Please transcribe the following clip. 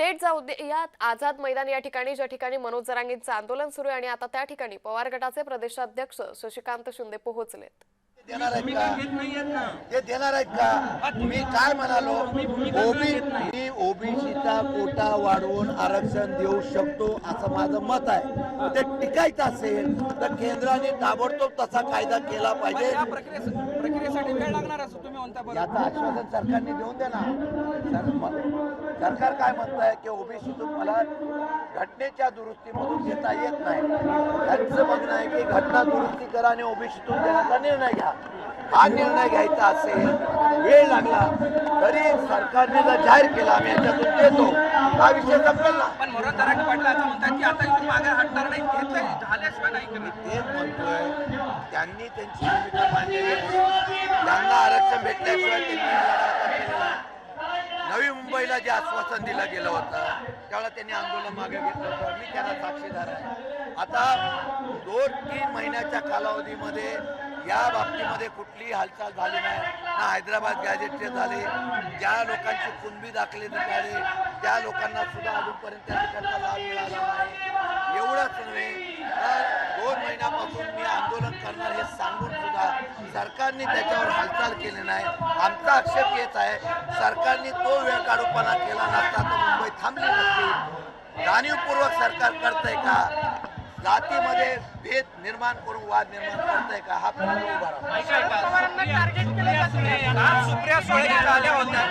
थेट जाऊ दे या आझाद मैदान या ठिकाणी ज्या ठिकाणी मनोज जरांगेंचं आंदोलन सुरू आहे आणि आता त्या ठिकाणी पवार गटाचे प्रदेशाध्यक्ष शशिकांत शिंदे पोहोचलेत। देणार आहेत का? ते देणार आहेत का? मी काय म्हणालो, ओबीसीचा कोटा वाढवून आरक्षण देऊ शकतो असं माझं मत आहे। ते टिकायचं असेल तर केंद्राने ताबडतोब तसा कायदा केला पाहिजे। प्रक्रियेसाठी वेळ लागणार असं तुम्ही म्हणता, याचं आश्वासन सरकारने देऊन द्या ना। सरकार काय म्हणताय की ओबीसीतून मला घटनेच्या दुरुस्तीमधून घेता येत नाही। त्यांचं म्हणणं आहे की घटना दुरुस्ती करा आणि ओबीसीतून देण्याचा निर्णय घ्या। हा निर्णय घ्यायचा असेल, वेळ लागला तरी सरकारने जर जाहीर केला आम्ही याच्यातून देतो, हा विषय संपेल ना। पण मनोज जरांगे पाटील असं म्हणतात की आता इथून मागे हटणार नाही, घेतलंय झाल्याशिवाय नाही करणार। तेच म्हणतोय, त्यांनी त्यांची भूमिका मांडलेली आहे। त्यांना आरक्षण भेटल्याशिवाय त्यांनी लढा केलेला आहे। नवी मुंबईला जे आश्वासन दिलं गेलं होतं त्यावेळेला त्यांनी आंदोलन मागे घेतलं होतं, मी त्यांना साक्षीदार आहे। आता 2-3 महिन्याच्या कालावधीमध्ये या बाबतीमध्ये कुठलीही हालचाल झाली नाही ना। हैदराबाद गॅजेटचे झाले, ज्या लोकांची कुणबी दाखले निघाले त्या लोकांना सुद्धा अजूनपर्यंत त्या ठिकाणचा लाभ मिळाला नाही। एवढंच नव्हे तर 2 महिन्यापासून मी आंदोलन करणार हे सांगून सुद्धा सरकारने त्याच्यावर हालचाल केली नाही। आमचा आक्षेप येत आहे, सरकारने तो वेळ काढूपणा केला नसता तर मुंबई थांबली नसती। जाणीवपूर्वक सरकार करतंय का? जातीमध्ये भेद निर्माण करून वाद निर्माण करतंय का? हा प्रश्न उभा राहतो। सुप्रिया सुळे आल्या होत्या,